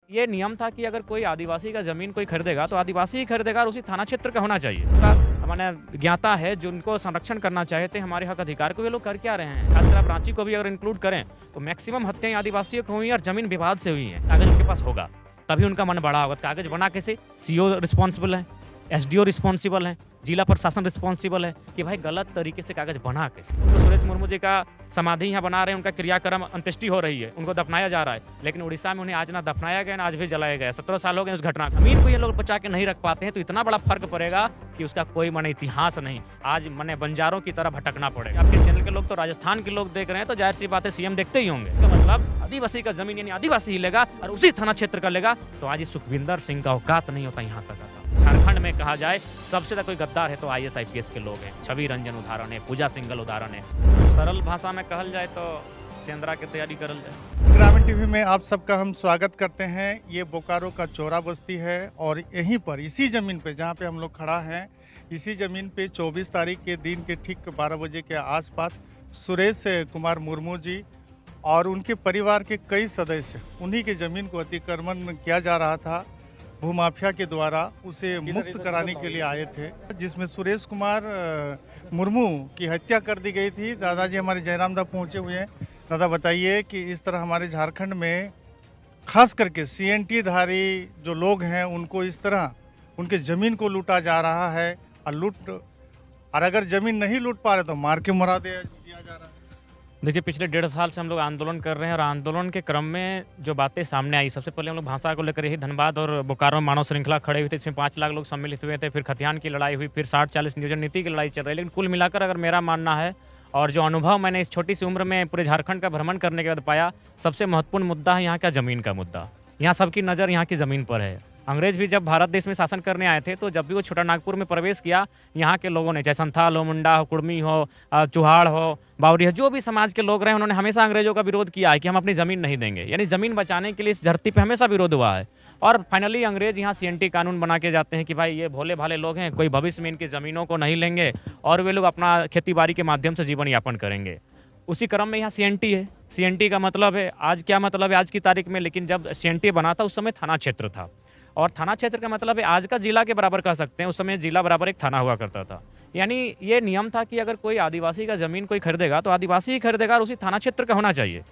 ये नियम था कि अगर कोई आदिवासी का ज़मीन कोई खरीदेगा तो आदिवासी ही खरीदेगा और उसी थाना क्षेत्र का होना चाहिए। उनका माने ज्ञाता है जो उनको संरक्षण करना चाहते हैं हमारे हक अधिकार को, ये लोग कर क्या रहे हैं। खासकर आप रांची को भी अगर इंक्लूड करें तो मैक्सिमम हत्याएं आदिवासियों को हुई और जमीन विवाद से हुई हैं। कागज उनके पास होगा तभी उनका मन बड़ा होगा। कागज बना कैसे? सीओ रिस्पॉन्सिबल है, एसडीओ रिस्पॉन्सिबल है, जिला प्रशासन रिस्पॉन्सिबल है कि भाई गलत तरीके से कागज बना कैसे। तो सुरेश मुर्मू जी का समाधि यहाँ बना रहे हैं, उनका क्रियाक्रम अंत्येष्टि हो रही है, उनको दफनाया जा रहा है, लेकिन उड़ीसा में उन्हें आज ना दफनाया गया ना आज भी जलाया गया। 17 साल हो गए उस घटना। जमीन को ये लोग बचा के नहीं रख पाते हैं तो इतना बड़ा फर्क पड़ेगा कि उसका कोई मन इतिहास नहीं। आज मने बंजारों की तरह भटकना पड़ेगा। आपके चैनल के लोग तो राजस्थान के लोग देख रहे हैं तो जाहिर सी बात है सीएम देखते ही होंगे। तो मतलब आदिवासी का जमीन यानी आदिवासी ही लेगा और उसी थाना क्षेत्र का लेगा। तो आज इस सुखविंदर सिंह का औकात नहीं होता यहाँ तक आता। झारखंड में कहा जाए सबसे ज्यादा कोई गद्दार है तो आईएएस आईपीएस के लोग हैं। छवि रंजन उदाहरण है, पूजा सिंघल उदाहरण है। सरल भाषा में कहल जाए तो सेंद्रा की तैयारी करल जाए। ग्रामीण टीवी में आप सबका हम स्वागत करते हैं। ये बोकारो का चौरा बस्ती है और यहीं पर इसी ज़मीन पे जहाँ पे हम लोग खड़ा हैं, इसी ज़मीन पे 24 तारीख के दिन के ठीक 12 बजे के आसपास सुरेश कुमार मुर्मू जी और उनके परिवार के कई सदस्य उन्हीं के ज़मीन को अतिक्रमण किया जा रहा था भूमाफिया के द्वारा, उसे मुक्त कराने के लिए आए थे, जिसमें सुरेश कुमार मुर्मू की हत्या कर दी गई थी। दादाजी हमारे जयराम दा पहुँचे हुए हैं। दादा बताइए कि इस तरह हमारे झारखंड में खास करके सीएनटी धारी जो लोग हैं उनको इस तरह उनके ज़मीन को लूटा जा रहा है और अगर ज़मीन नहीं लूट पा रहे तो मार के मरा दिया जा रहा है। देखिए पिछले 1.5 साल से हम लोग आंदोलन कर रहे हैं और आंदोलन के क्रम में जो बातें सामने आई, सबसे पहले हम लोग भाषा को लेकर ही धनबाद और बोकारो में मानव श्रृंखला खड़े हुए थे, इसमें 5 लाख लोग सम्मिलित हुए थे। फिर खतियान की लड़ाई हुई, फिर 60-40 नियोजन नीति की लड़ाई चल रही है। लेकिन कुल मिलाकर अगर मेरा मानना है और जो अनुभव मैंने इस छोटी सी उम्र में पूरे झारखंड का भ्रमण करने के बाद पाया, सबसे महत्वपूर्ण मुद्दा है यहाँ का ज़मीन का मुद्दा। यहाँ सबकी नज़र यहाँ की ज़मीन पर है। अंग्रेज भी जब भारत देश में शासन करने आए थे तो जब भी वो छोटा नागपुर में प्रवेश किया, यहाँ के लोगों ने, चाहे संथाल हो, मुंडा हो, कुर्मी हो, चुहाड़ हो, बावरी हो, जो भी समाज के लोग रहे उन्होंने हमेशा अंग्रेजों का विरोध किया है कि हम अपनी ज़मीन नहीं देंगे। यानी ज़मीन बचाने के लिए इस धरती पे हमेशा विरोध हुआ है। और फाइनली अंग्रेज यहाँ सीएनटी कानून बना के जाते हैं कि भाई ये भोले भाले लोग हैं, कोई भविष्य में इनकी ज़मीनों को नहीं लेंगे और वे लोग अपना खेती बाड़ी के माध्यम से जीवन यापन करेंगे। उसी क्रम में यहाँ सीएनटी है। सीएनटी का मतलब है आज क्या मतलब है आज की तारीख में, लेकिन जब सीएनटी बना था उस समय थाना क्षेत्र था और थाना क्षेत्र का मतलब है आज का जिला के बराबर कह सकते हैं। उस समय जिला बराबर एक थाना हुआ करता था। यानी ये नियम था कि अगर कोई आदिवासी का ज़मीन कोई खरीदेगा तो आदिवासी ही खरीदेगा और उसी थाना क्षेत्र का होना चाहिए।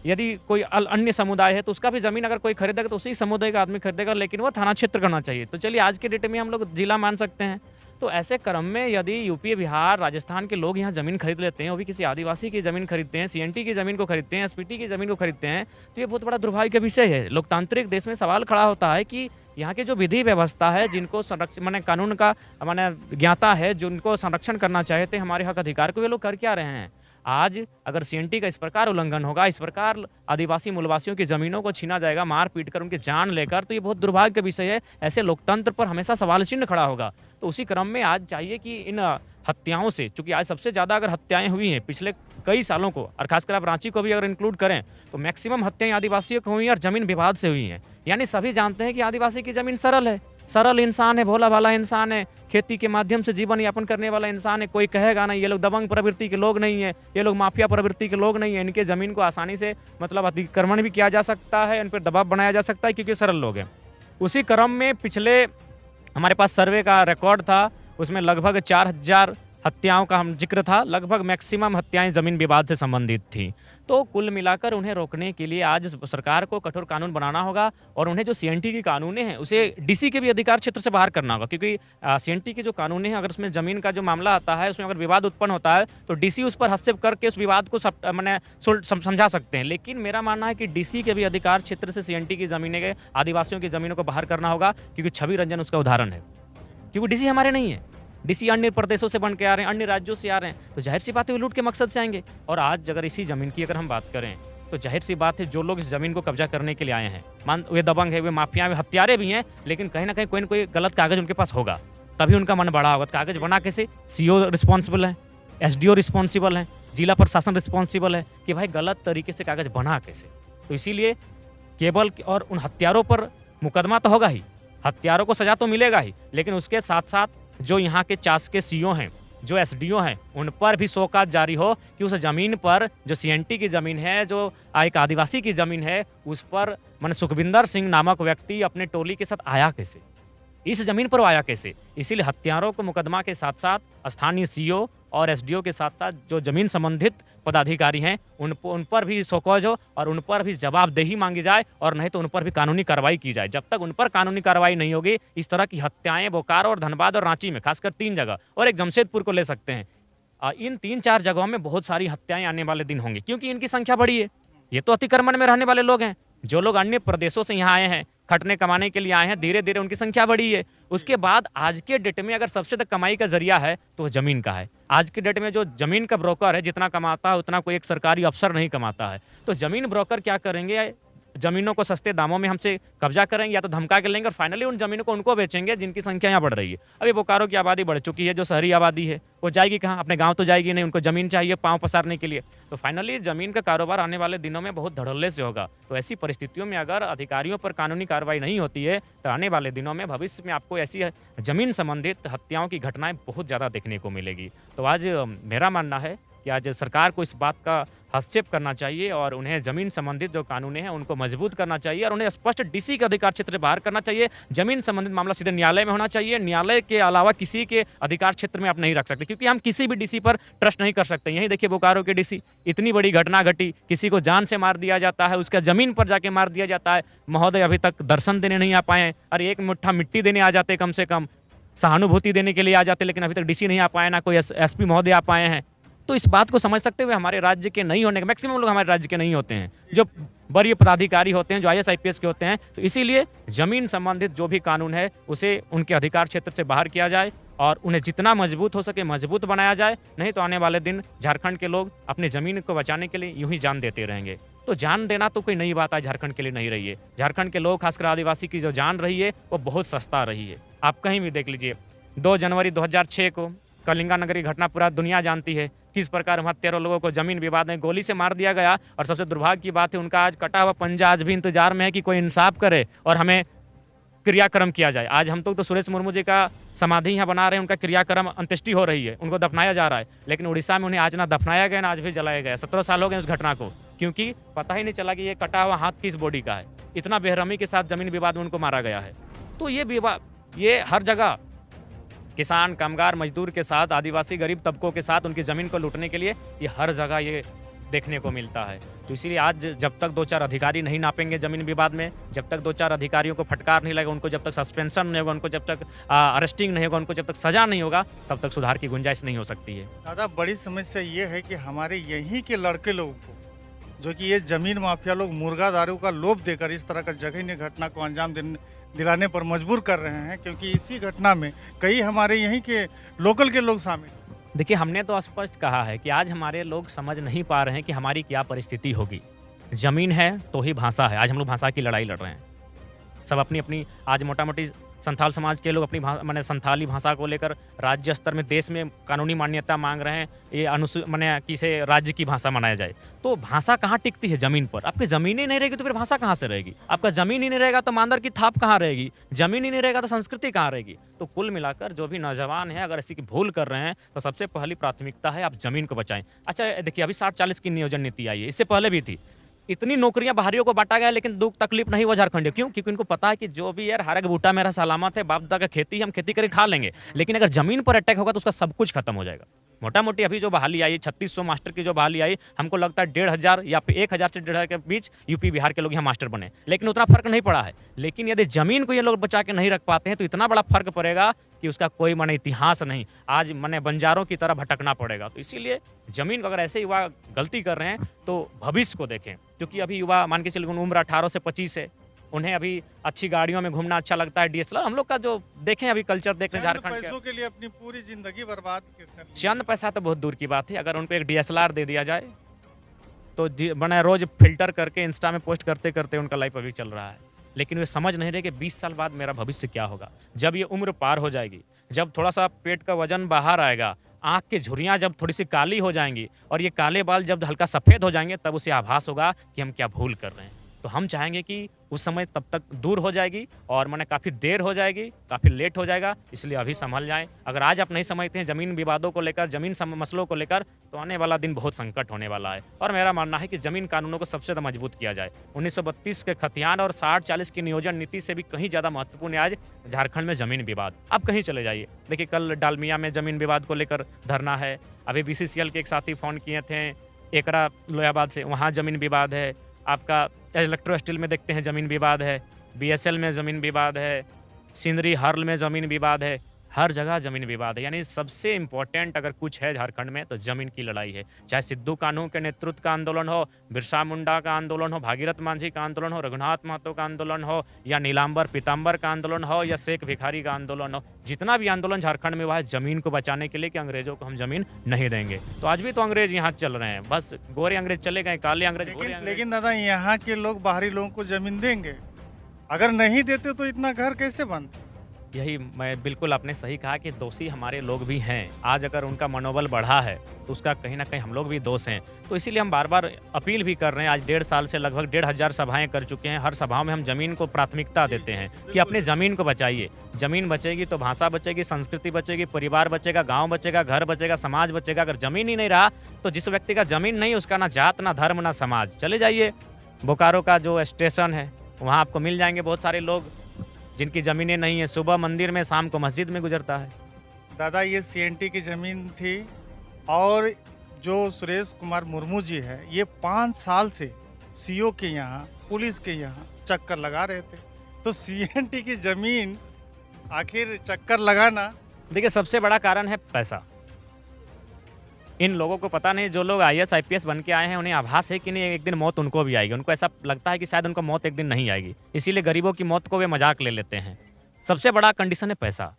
यदि कोई अन्य समुदाय है तो उसका भी ज़मीन अगर कोई खरीदेगा तो उसी समुदाय का आदमी खरीदेगा, लेकिन वो थाना क्षेत्र का होना चाहिए। तो चलिए आज के डेट में हम लोग जिला मान सकते हैं। तो ऐसे क्रम में यदि यूपी, बिहार, राजस्थान के लोग यहाँ ज़मीन खरीद लेते हैं, वो भी किसी आदिवासी की ज़मीन खरीदते हैं, सीएनटी की ज़मीन को खरीदते हैं, एसपीटी की ज़मीन को खरीदते हैं, तो ये बहुत बड़ा दुर्भाग्य का विषय है। लोकतांत्रिक देश में सवाल खड़ा होता है कि यहाँ की जो विधि व्यवस्था है, जिनको संरक्षण माने कानून का माने ज्ञाता है, जिनको संरक्षण करना चाहते हैं हमारे हक अधिकार को, ये लोग कर क्या रहे हैं। आज अगर सीएनटी का इस प्रकार उल्लंघन होगा, इस प्रकार आदिवासी मूलवासियों की ज़मीनों को छीना जाएगा मार पीट कर, उनकी जान लेकर, तो ये बहुत दुर्भाग्य का विषय है। ऐसे लोकतंत्र पर हमेशा सवाल चिन्ह खड़ा होगा। तो उसी क्रम में आज चाहिए कि इन हत्याओं से, चूंकि आज सबसे ज़्यादा अगर हत्याएं हुई हैं पिछले कई सालों को, और खासकर आप रांची को भी अगर इंक्लूड करें तो मैक्सिमम हत्याएं आदिवासियों को हुई और ज़मीन विवाद से हुई हैं। यानी सभी जानते हैं कि आदिवासी की ज़मीन सरल है, सरल इंसान है, भोला भाला इंसान है, खेती के माध्यम से जीवन यापन करने वाला इंसान है। कोई कहेगा नहीं ये लोग दबंग प्रवृत्ति के लोग नहीं है, ये लोग माफिया प्रवृत्ति के लोग नहीं है। इनके ज़मीन को आसानी से मतलब अतिक्रमण भी किया जा सकता है, इन पर दबाव बनाया जा सकता है क्योंकि सरल लोग हैं। उसी क्रम में पिछले हमारे पास सर्वे का रिकॉर्ड था, उसमें लगभग 4000 हत्याओं का हम जिक्र था। लगभग मैक्सिमम हत्याएं ज़मीन विवाद से संबंधित थी। तो कुल मिलाकर उन्हें रोकने के लिए आज सरकार को कठोर कानून बनाना होगा और उन्हें जो सीएनटी की कानूनें हैं उसे डीसी के भी अधिकार क्षेत्र से बाहर करना होगा, क्योंकि सीएनटी की जो कानूनें हैं, अगर उसमें ज़मीन का जो मामला आता है, उसमें अगर विवाद उत्पन्न होता है तो डीसी उस पर हस्तक्षेप करके उस विवाद को मैंने समझा सकते हैं। लेकिन मेरा मानना है कि डीसी के भी अधिकार क्षेत्र से सीएनटी की ज़मीनें के आदिवासियों की ज़मीनों को बाहर करना होगा, क्योंकि छवि रंजन उसका उदाहरण है। क्योंकि डीसी हमारे नहीं है, डीसी अन्य प्रदेशों से बन के आ रहे हैं, अन्य राज्यों से आ रहे हैं, तो जाहिर सी बात है वो लूट के मकसद से आएंगे। और आज अगर इसी ज़मीन की अगर हम बात करें तो जाहिर सी बात है जो लोग इस ज़मीन को कब्जा करने के लिए आए हैं, वे दबंग है, वे माफिया, वे हत्यारे भी हैं, लेकिन कहीं ना कहीं कोई ना कोई गलत कागज उनके पास होगा तभी उनका मन बड़ा होगा। कागज बना कैसे? सीओ रिस्पॉन्सिबल है, एसडीओ रिस्पॉन्सिबल है, जिला प्रशासन रिस्पॉन्सिबल है कि भाई गलत तरीके से कागज बना कैसे। तो इसीलिए केवल और उन हत्यारों पर मुकदमा तो होगा ही, हत्यारों को सजा तो मिलेगा ही, लेकिन उसके साथ साथ जो यहाँ के चास के सीओ हैं, जो एसडीओ हैं उन पर भी शोकाज जारी हो कि उस ज़मीन पर जो सीएनटी की ज़मीन है, जो एक आदिवासी की ज़मीन है, उस पर माने सुखविंदर सिंह नामक व्यक्ति अपने टोली के साथ आया कैसे, इस ज़मीन पर वो आया कैसे। इसीलिए हत्यारों को मुकदमा के साथ साथ स्थानीय सीओ और एसडीओ के साथ साथ जो ज़मीन संबंधित पदाधिकारी हैं उन पर भी शोकॉज हो और उन पर भी जवाबदेही मांगी जाए, और नहीं तो उन पर भी कानूनी कार्रवाई की जाए। जब तक उन पर कानूनी कार्रवाई नहीं होगी, इस तरह की हत्याएं बोकारो और धनबाद और रांची में, खासकर 3 जगह, और एक जमशेदपुर को ले सकते हैं, इन 3-4 जगहों में बहुत सारी हत्याएं आने वाले दिन होंगी, क्योंकि इनकी संख्या बड़ी है। ये तो अतिक्रमण में रहने वाले लोग हैं, जो लोग अन्य प्रदेशों से यहाँ आए हैं, खटने कमाने के लिए आए हैं, धीरे धीरे उनकी संख्या बढ़ी है। उसके बाद आज के डेट में अगर सबसे ज्यादा कमाई का जरिया है तो वो जमीन का है। आज के डेट में जो जमीन का ब्रोकर है, जितना कमाता है उतना कोई एक सरकारी अफसर नहीं कमाता है। तो जमीन ब्रोकर क्या करेंगे, जमीनों को सस्ते दामों में हमसे कब्जा करेंगे या तो धमका के लेंगे, और फाइनली उन जमीनों को उनको बेचेंगे जिनकी संख्या यहाँ बढ़ रही है। अभी बोकारो की आबादी बढ़ चुकी है, जो शहरी आबादी है वो जाएगी कहाँ, अपने गांव तो जाएगी नहीं, उनको जमीन चाहिए पांव पसारने के लिए। तो फाइनली जमीन का कारोबार आने वाले दिनों में बहुत धड़ल्ले से होगा। तो ऐसी परिस्थितियों में अगर अधिकारियों पर कानूनी कार्रवाई नहीं होती है तो आने वाले दिनों में भविष्य में आपको ऐसी जमीन संबंधित हत्याओं की घटनाएं बहुत ज़्यादा देखने को मिलेगी। तो आज मेरा मानना है कि आज सरकार को इस बात का हस्तक्षेप करना चाहिए और उन्हें जमीन संबंधित जो कानून हैं उनको मजबूत करना चाहिए, और उन्हें स्पष्ट डीसी के अधिकार क्षेत्र से बाहर करना चाहिए। जमीन संबंधित मामला सीधे न्यायालय में होना चाहिए। न्यायालय के अलावा किसी के अधिकार क्षेत्र में आप नहीं रख सकते, क्योंकि हम किसी भी डीसी पर ट्रस्ट नहीं कर सकते। यही देखिए बोकारो के डीसी, इतनी बड़ी घटना घटी, किसी को जान से मार दिया जाता है, उसका जमीन पर जाके मार दिया जाता है। महोदय अभी तक दर्शन देने नहीं आ पाए हैं। अरे एक मुट्ठा मिट्टी देने आ जाते, कम से कम सहानुभूति देने के लिए आ जाते, लेकिन अभी तक डीसी नहीं आ पाए, ना कोई एसपी महोदय आ पाए हैं। तो इस बात को समझ सकते हुए हमारे राज्य के नहीं होने के, मैक्सिमम लोग हमारे राज्य के नहीं होते हैं, जो वरीय पदाधिकारी होते हैं, जो IAS IPS के होते हैं। तो इसीलिए जमीन संबंधित जो भी कानून है उसे उनके अधिकार क्षेत्र से बाहर किया जाए और उन्हें जितना मजबूत हो सके मजबूत बनाया जाए। नहीं तो आने वाले दिन झारखंड के लोग अपनी ज़मीन को बचाने के लिए यूं ही जान देते रहेंगे। तो जान देना तो कोई नई बात आज झारखंड के लिए नहीं रही है। झारखंड के लोग, खासकर आदिवासी की जो जान रही है वो बहुत सस्ता रही है। आप कहीं भी देख लीजिए, 2 जनवरी 2006 को कलिंगा नगर की घटना पूरा दुनिया जानती है, किस प्रकार वहाँ 13 लोगों को जमीन विवाद में गोली से मार दिया गया। और सबसे दुर्भाग्य की बात है, उनका आज कटा हुआ पंजा आज भी इंतजार में है कि कोई इंसाफ करे और हमें क्रियाक्रम किया जाए। आज हम तो सुरेश मुर्मू जी का समाधि यहाँ बना रहे हैं, उनका क्रियाक्रम अंत्येष्टि हो रही है, उनको दफनाया जा रहा है, लेकिन उड़ीसा में उन्हें आज ना दफनाया गया ना आज भी जलाया गया। 17 साल हो गए उस घटना को, क्योंकि पता ही नहीं चला कि ये कटा हुआ हाथ किस बॉडी का है। इतना बेरहमी के साथ जमीन विवाद में उनको मारा गया है। तो ये विवाद ये हर जगह किसान, कामगार, मजदूर के साथ, आदिवासी गरीब तबकों के साथ उनकी ज़मीन को लूटने के लिए ये हर जगह ये देखने को मिलता है। तो इसीलिए आज जब तक 2-4 अधिकारी नहीं नापेंगे ज़मीन विवाद में, जब तक 2-4 अधिकारियों को फटकार नहीं लगेगा, उनको जब तक सस्पेंशन नहीं होगा, उनको जब तक अरेस्टिंग नहीं होगा, उनको जब तक सजा नहीं होगा, तब तक सुधार की गुंजाइश नहीं हो सकती है। दादा, बड़ी समस्या ये है कि हमारे यहीं के लड़के लोगों को, जो कि ये जमीन माफिया लोग मुर्गा दारू का लोभ देकर इस तरह का जघन्य घटना को अंजाम दिलाने पर मजबूर कर रहे हैं, क्योंकि इसी घटना में कई हमारे यहीं के लोकल के लोग शामिल। देखिए, हमने तो स्पष्ट कहा है कि आज हमारे लोग समझ नहीं पा रहे हैं कि हमारी क्या परिस्थिति होगी। जमीन है तो ही भाषा है। आज हम लोग भाषा की लड़ाई लड़ रहे हैं। सब अपनी अपनी आज मोटा मोटी संथाल समाज के लोग अपनी माने संथाली भाषा को लेकर राज्य स्तर में, देश में कानूनी मान्यता मांग रहे हैं। ये माने कि इसे राज्य की भाषा मनाया जाए। तो भाषा कहाँ टिकती है? जमीन पर। आपकी जमीन ही नहीं रहेगी तो फिर भाषा कहाँ से रहेगी? आपका जमीन ही नहीं रहेगा तो मांदर की थाप कहाँ रहेगी? जमीन ही नहीं रहेगा तो संस्कृति कहाँ रहेगी? तो कुल मिलाकर जो भी नौजवान है, अगर ऐसी की भूल कर रहे हैं तो सबसे पहली प्राथमिकता है आप जमीन को बचाएं। अच्छा देखिए, अभी 60-40 की नियोजन नीति आई है, इससे पहले भी थी। इतनी नौकरियां बाहरियों को बांटा गया, लेकिन दुख तकलीफ नहीं हुआ झारखंड। क्यों? क्योंकि उनको पता है कि जो भी यार हरक बूटा मेरा सलामत है, बाप दादा का खेती, हम खेती करके खा लेंगे। लेकिन अगर जमीन पर अटैक होगा तो उसका सब कुछ खत्म हो जाएगा। मोटा मोटी अभी जो बहाली आई, 3600 मास्टर की जो बहाली आई, हमको लगता है 1500 या फिर 1000 से 1500 के बीच यूपी बिहार के लोग यहाँ मास्टर बने, लेकिन उतना फर्क नहीं पड़ा है। लेकिन यदि जमीन को ये लोग बचा के नहीं रख पाते हैं तो इतना बड़ा फर्क पड़ेगा कि उसका कोई माने इतिहास नहीं। आज माने बंजारों की तरह भटकना पड़ेगा। तो इसीलिए जमीन को अगर ऐसे युवा गलती कर रहे हैं तो भविष्य को देखें, क्योंकि अभी युवा मान के चलिए उम्र 18 से 25 है, उन्हें अभी अच्छी गाड़ियों में घूमना अच्छा लगता है, DSLR। हम लोग का जो देखें अभी कल्चर देख रहे हैं झारखंड पैसों के लिए अपनी पूरी जिंदगी बर्बाद कर ली। चंद पैसा तो बहुत दूर की बात है। अगर उनको एक DSLR दे दिया जाए तो बना रोज फिल्टर करके इंस्टा में पोस्ट करते करते उनका लाइफ अभी चल रहा है। लेकिन वे समझ नहीं रहे कि 20 साल बाद मेरा भविष्य क्या होगा। जब ये उम्र पार हो जाएगी, जब थोड़ा सा पेट का वजन बाहर आएगा, आँख की झुर्रियाँ जब थोड़ी सी काली हो जाएंगी और ये काले बाल जब हल्का सफ़ेद हो जाएंगे, तब उसे आभास होगा कि हम क्या भूल कर रहे हैं। तो हम चाहेंगे कि उस समय तब तक दूर हो जाएगी और माने काफ़ी देर हो जाएगी, काफ़ी लेट हो जाएगा, इसलिए अभी संभल जाएँ। अगर आज आप नहीं समझते हैं ज़मीन विवादों को लेकर, ज़मीन मसलों को लेकर, तो आने वाला दिन बहुत संकट होने वाला है। और मेरा मानना है कि ज़मीन कानूनों को सबसे ज़्यादा मजबूत किया जाए। 1932 के खतियान और 60-40 की नियोजन नीति से भी कहीं ज़्यादा महत्वपूर्ण है आज झारखंड में ज़मीन विवाद। आप कहीं चले जाइए, देखिए कल डालमिया में ज़मीन विवाद को लेकर धरना है। अभी बीसीसीएल के एक साथी फ़ोन किए थे एकरा लोयाबाद से, वहाँ ज़मीन विवाद है। आपका इलेक्ट्रो स्टील में देखते हैं ज़मीन विवाद है, बीएसएल में ज़मीन विवाद है, सिंदरी हर्ल में ज़मीन विवाद है, हर जगह ज़मीन विवाद है। यानी सबसे इम्पोर्टेंट अगर कुछ है झारखंड में तो ज़मीन की लड़ाई है। चाहे सिद्धू कान्हू के नेतृत्व का आंदोलन हो, बिरसा मुंडा का आंदोलन हो, भागीरथ मांझी का आंदोलन हो, रघुनाथ महतो का आंदोलन हो, या नीलांबर पीताम्बर का आंदोलन हो, या शेख भिखारी का आंदोलन हो, जितना भी आंदोलन झारखंड में हुआ है ज़मीन को बचाने के लिए कि अंग्रेजों को हम ज़मीन नहीं देंगे। तो आज भी तो अंग्रेज यहाँ चल रहे हैं, बस गोरे अंग्रेज चले गए, काले अंग्रेज, गोरे अंग्रेज। लेकिन दादा यहाँ के लोग बाहरी लोगों को जमीन देंगे, अगर नहीं देते तो इतना घर कैसे बनता? यही मैं बिल्कुल आपने सही कहा कि दोषी हमारे लोग भी हैं। आज अगर उनका मनोबल बढ़ा है तो उसका कहीं ना कहीं हम लोग भी दोष हैं। तो इसीलिए हम बार बार अपील भी कर रहे हैं। आज 1.5 साल से लगभग 1,500 सभाएं कर चुके हैं। हर सभाओं में हम ज़मीन को प्राथमिकता देते हैं कि अपनी ज़मीन को बचाइए। ज़मीन बचेगी तो भाषा बचेगी, संस्कृति बचेगी, परिवार बचेगा, गाँव बचेगा, घर बचेगा, समाज बचेगा। अगर ज़मीन ही नहीं रहा तो जिस व्यक्ति का ज़मीन नहीं, उसका ना जात, ना धर्म, ना समाज। चले जाइए बोकारो का जो स्टेशन है, वहाँ आपको मिल जाएंगे बहुत सारे लोग जिनकी ज़मीनें नहीं है। सुबह मंदिर में, शाम को मस्जिद में गुजरता है। दादा ये सीएनटी की ज़मीन थी और जो सुरेश कुमार मुर्मू जी है ये 5 साल से सीओ के यहाँ, पुलिस के यहाँ चक्कर लगा रहे थे। तो सीएनटी की ज़मीन आखिर चक्कर लगाना, देखिए सबसे बड़ा कारण है पैसा। इन लोगों को पता नहीं, जो लोग आईएएस आईपीएस बन के आए हैं उन्हें आभास है कि नहीं एक दिन मौत उनको भी आएगी। उनको ऐसा लगता है कि शायद उनको मौत एक दिन नहीं आएगी, इसीलिए गरीबों की मौत को वे मजाक ले लेते हैं। सबसे बड़ा कंडीशन है पैसा।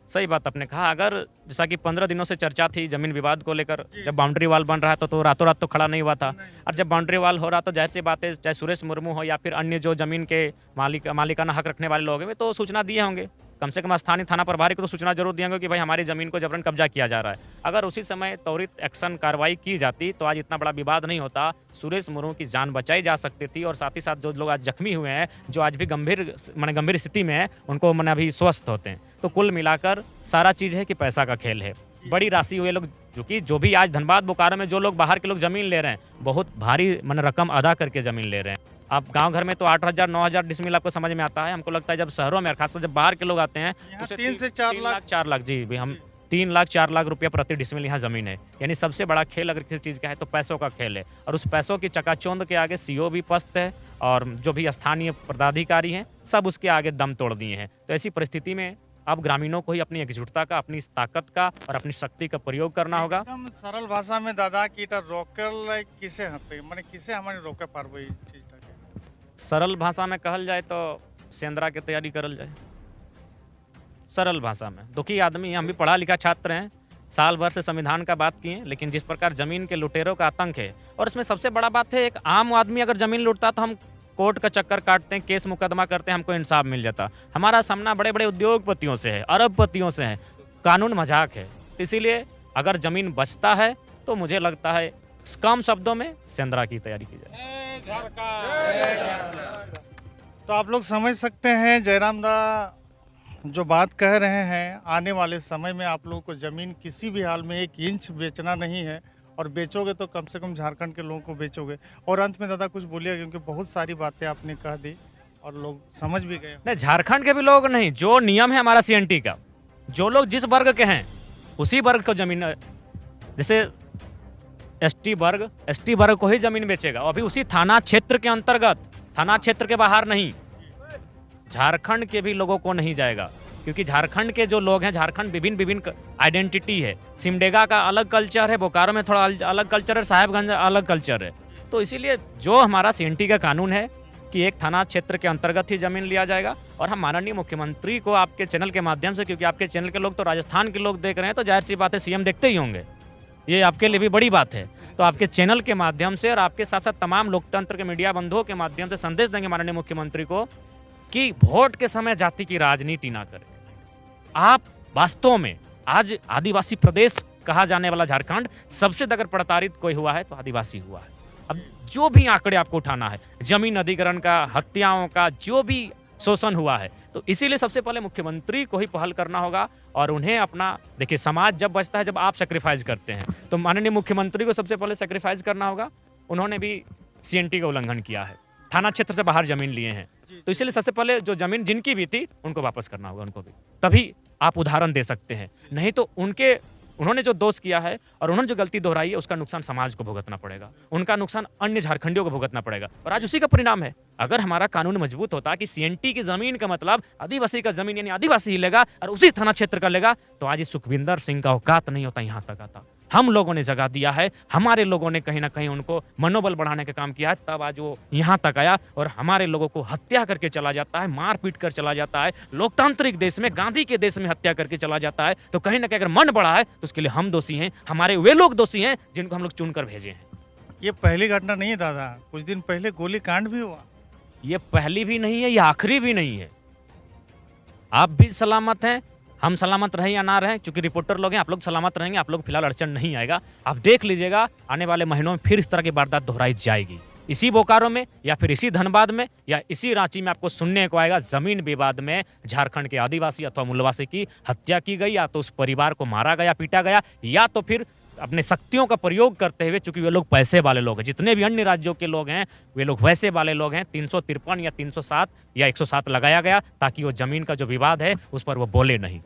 सही बात आपने कहा। अगर जैसा कि 15 दिनों से चर्चा थी जमीन विवाद को लेकर, जब बाउंड्री वाल बन रहा था तो रातों रात तो खड़ा नहीं हुआ था। और जब बाउंड्री वाल हो रहा तो जाहिर सी बात है, चाहे सुरेश मुर्मू हो या फिर अन्य जो जमीन के मालिकाना हक रखने वाले लोग हैं, वे तो सूचना दिए होंगे। कम से कम स्थानीय थाना प्रभारी को तो सूचना जरूर दिए होंगे कि भाई हमारी ज़मीन को जबरन कब्जा किया जा रहा है। अगर उसी समय त्वरित एक्शन कार्रवाई की जाती तो आज इतना बड़ा विवाद नहीं होता। सुरेश मुर्मू की जान बचाई जा सकती थी और साथ ही साथ जो लोग आज जख्मी हुए हैं, जो आज भी गंभीर स्थिति में है, उनको मैंने अभी स्वस्थ होते हैं। तो कुल मिलाकर सारा चीज़ है कि पैसा का खेल है। बड़ी राशि हुए लोग जो भी आज धनबाद बोकारो में जो लोग बाहर के लोग ज़मीन ले रहे हैं, बहुत भारी रकम अदा करके ज़मीन ले रहे हैं। आप गांव घर में तो 8,000 9,000 डिसमिल आपको समझ में आता है। हमको लगता है जब शहरों में, खासकर जब बाहर के लोग आते हैं तो 3 से 4 लाख 4 लाख जी भी हम 3 लाख 4 लाख रुपया प्रति डिसमिल यहाँ ज़मीन है। यानी सबसे बड़ा खेल अगर किसी चीज़ का है तो पैसों का खेल है। और उस पैसों की चकाचौंध के आगे सीओ भी पस्त है और जो भी स्थानीय पदाधिकारी हैं सब उसके आगे दम तोड़ दिए हैं। तो ऐसी परिस्थिति में अब ग्रामीणों को ही अपनी एकजुटता का, अपनी ताकत का और अपनी शक्ति का प्रयोग करना होगा। एकदम सरल भाषा में दादा कि रोकल किसे हते माने किसे हमारे रोके पारबो ई चीज। सरल भाषा में कहल जाए तो सेंद्रा की तैयारी करल जाए। सरल भाषा में दुखी आदमी, हम भी पढ़ा लिखा छात्र हैं, साल भर से संविधान का बात किए, लेकिन जिस प्रकार जमीन के लुटेरों का आतंक है, और इसमें सबसे बड़ा बात है एक आम आदमी अगर जमीन लूटता तो हम कोर्ट का चक्कर काटते हैं, केस मुकदमा करते हैं, हमको इंसाफ मिल जाता। हमारा सामना बड़े बड़े उद्योगपतियों से है, अरबपतियों से है, कानून मजाक है। इसीलिए अगर जमीन बचता है तो मुझे लगता है कम शब्दों में सेंद्रा की तैयारी की जाए। तो आप लोग समझ सकते हैं जयराम दा जो बात कह रहे हैं, आने वाले समय में आप लोगों को ज़मीन किसी भी हाल में 1 इंच बेचना नहीं है, और बेचोगे तो कम से कम झारखंड के लोगों को बेचोगे। और अंत में दादा कुछ बोलिए, क्योंकि बहुत सारी बातें आपने कह दी और लोग समझ भी गए। नहीं, झारखंड के भी लोग नहीं, जो नियम है हमारा सीएनटी का, जो लोग जिस वर्ग के हैं उसी वर्ग को जमीन, जैसे एसटी वर्ग को ही जमीन बेचेगा, अभी उसी थाना क्षेत्र के अंतर्गत, थाना क्षेत्र के बाहर नहीं। झारखंड के भी लोगों को नहीं जाएगा, क्योंकि झारखंड के जो लोग हैं, झारखंड विभिन्न आइडेंटिटी है। सिमडेगा का अलग कल्चर है, बोकारो में थोड़ा अलग कल्चर है, साहेबगंज अलग कल्चर है। तो इसीलिए जो हमारा सीएनटी का कानून है कि एक थाना क्षेत्र के अंतर्गत ही जमीन लिया जाएगा। और हम माननीय मुख्यमंत्री को आपके चैनल के माध्यम से, क्योंकि आपके चैनल के लोग तो राजस्थान के लोग देख रहे हैं, तो जाहिर सी बात है सीएम देखते ही होंगे, ये आपके लिए भी बड़ी बात है। तो आपके चैनल के माध्यम से और आपके साथ साथ तमाम लोकतंत्र के मीडिया बंधुओं के माध्यम से संदेश देंगे माननीय मुख्यमंत्री को कि वोट के समय जाति की राजनीति ना करें। आप वास्तव में आज आदिवासी प्रदेश कहा जाने वाला झारखंड सबसे अगर प्रताड़ित कोई हुआ है तो आदिवासी हुआ है। अब जो भी आंकड़े आपको उठाना है, जमीन अधिग्रहण का, हत्याओं का, जो भी शोषण हुआ है, तो इसीलिए सबसे पहले मुख्यमंत्री को ही पहल करना होगा और उन्हें अपना, देखिए समाज जब बचता है जब आप सेक्रीफाइस करते हैं, तो माननीय मुख्यमंत्री को सबसे पहले सेक्रीफाइस करना होगा। उन्होंने भी सीएनटी का उल्लंघन किया है, थाना क्षेत्र से बाहर जमीन लिए हैं, तो इसलिए सबसे पहले जो जमीन जिनकी भी थी उनको वापस करना होगा, उनको भी, तभी आप उदाहरण दे सकते हैं। नहीं तो उन्होंने जो दोष किया है और उन्होंने जो गलती दोहराई है उसका नुकसान समाज को भुगतना पड़ेगा, उनका नुकसान अन्य झारखंडियों को भुगतना पड़ेगा, और आज उसी का परिणाम है। अगर हमारा कानून मजबूत होता कि सीएनटी की जमीन का मतलब आदिवासी का जमीन यानी आदिवासी ही लेगा और उसी थाना क्षेत्र का लेगा, तो आज सुखविंदर सिंह का औकात नहीं होता यहाँ तक आता। हम लोगों ने जगह दिया है, हमारे लोगों ने कहीं ना कहीं उनको मनोबल बढ़ाने का काम किया है, तब आज वो यहाँ तक आया और हमारे लोगों को हत्या करके चला जाता है, मार पीट कर चला जाता है। लोकतांत्रिक देश में, गांधी के देश में हत्या करके चला जाता है, तो कहीं ना कहीं अगर मन बढ़ा है तो उसके लिए हम दोषी हैं, हमारे वे लोग दोषी हैं जिनको हम लोग चुनकर भेजे हैं। ये पहली घटना नहीं है दादा, कुछ दिन पहले गोली कांड भी हुआ। ये पहली भी नहीं है, ये आखिरी भी नहीं है। आप भी सलामत हैं, हम सलामत रहें या ना रहें, क्योंकि रिपोर्टर लोग हैं, आप लोग सलामत रहेंगे, आप लोग फिलहाल अड़चन नहीं आएगा। आप देख लीजिएगा आने वाले महीनों में फिर इस तरह की वारदात दोहराई जाएगी, इसी बोकारो में या फिर इसी धनबाद में या इसी रांची में आपको सुनने को आएगा जमीन विवाद में झारखंड के आदिवासी अथवा मूलवासी की हत्या की गई, या तो उस परिवार को मारा गया, पीटा गया, या तो फिर अपने शक्तियों का प्रयोग करते हुए, चूंकि वे लोग पैसे वाले लोग हैं, जितने भी अन्य राज्यों के लोग हैं वे लोग वैसे वाले लोग हैं, 353 या 307 या 107 लगाया गया ताकि वो जमीन का जो विवाद है उस पर वो बोले नहीं,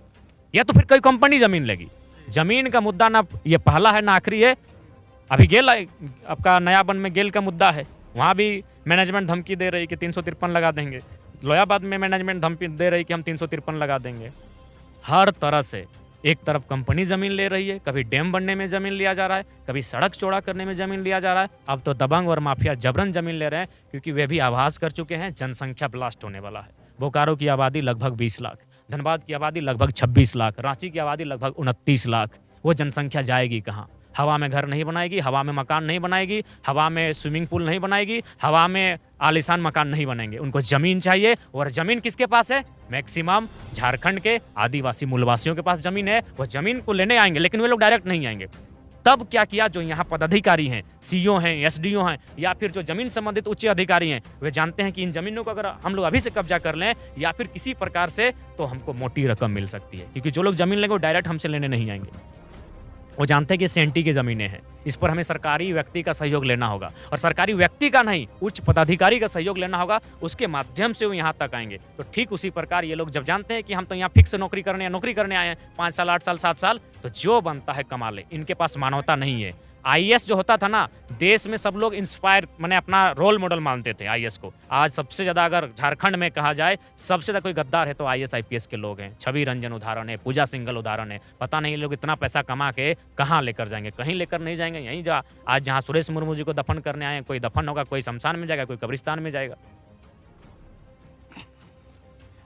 या तो फिर कोई कंपनी जमीन लेगी। जमीन का मुद्दा ना ये पहला है ना आखिरी है। अभी गेल आपका नयाबन में गेल का मुद्दा है, वहाँ भी मैनेजमेंट धमकी दे रही कि 353 लगा देंगे, लोयाबाद में मैनेजमेंट धमकी दे रही कि हम 353 लगा देंगे। हर तरह से एक तरफ कंपनी जमीन ले रही है, कभी डैम बनने में जमीन लिया जा रहा है, कभी सड़क चौड़ा करने में जमीन लिया जा रहा है, अब तो दबंग और माफिया जबरन जमीन ले रहे हैं, क्योंकि वे भी आभास कर चुके हैं जनसंख्या ब्लास्ट होने वाला है। बोकारो की आबादी लगभग 20 लाख, धनबाद की आबादी लगभग 26 लाख, रांची की आबादी लगभग 29 लाख। वो जनसंख्या जाएगी कहाँ? हवा में घर नहीं बनाएगी, हवा में मकान नहीं बनाएगी, हवा में स्विमिंग पूल नहीं बनाएगी, हवा में आलीशान मकान नहीं बनेंगे। उनको जमीन चाहिए, और जमीन किसके पास है? मैक्सिमम झारखंड के आदिवासी मूलवासियों के पास जमीन है। वो जमीन को लेने आएंगे, लेकिन वे लोग डायरेक्ट नहीं आएंगे। तब क्या किया, जो यहाँ पदाधिकारी हैं, सीईओ हैं, एसडीओ हैं, या फिर जो जमीन संबंधित उच्च अधिकारी हैं, वे जानते हैं कि इन जमीनों को अगर हम लोग अभी से कब्जा कर लें या फिर किसी प्रकार से, तो हमको मोटी रकम मिल सकती है, क्योंकि जो लोग जमीन लेंगे वो डायरेक्ट हमसे लेने नहीं आएंगे। वो जानते हैं कि सीएनटी की जमीनें हैं, इस पर हमें सरकारी व्यक्ति का सहयोग लेना होगा, और सरकारी व्यक्ति का नहीं, उच्च पदाधिकारी का सहयोग लेना होगा, उसके माध्यम से वो यहाँ तक आएंगे। तो ठीक उसी प्रकार ये लोग जब जानते हैं कि हम तो यहाँ फिक्स नौकरी करने आए हैं 5 साल 8 साल 7 साल, तो जो बनता है कमा ले। इनके पास मानवता नहीं है। आईएएस जो होता था ना, देश में सब लोग इंस्पायर मैंने अपना रोल मॉडल मानते थे आईएएस को। आज सबसे ज़्यादा अगर झारखंड में कहा जाए सबसे ज़्यादा कोई गद्दार है तो आईएएस आईपीएस के लोग हैं। छवि रंजन उदाहरण है, पूजा सिंघल उदाहरण है। पता नहीं लोग इतना पैसा कमा के कहाँ लेकर जाएंगे, कहीं लेकर नहीं जाएंगे। यहीं आज जहाँ सुरेश मुर्मू जी को दफन करने आए, कोई दफन होगा, कोई शमशान में जाएगा, कोई कब्रिस्तान में जाएगा।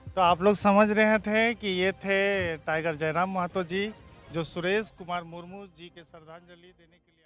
तो आप लोग समझ रहे थे कि ये थे टाइगर जयराम महतो जी, जो सुरेश कुमार मुर्मू जी के श्रद्धांजलि देने के लिए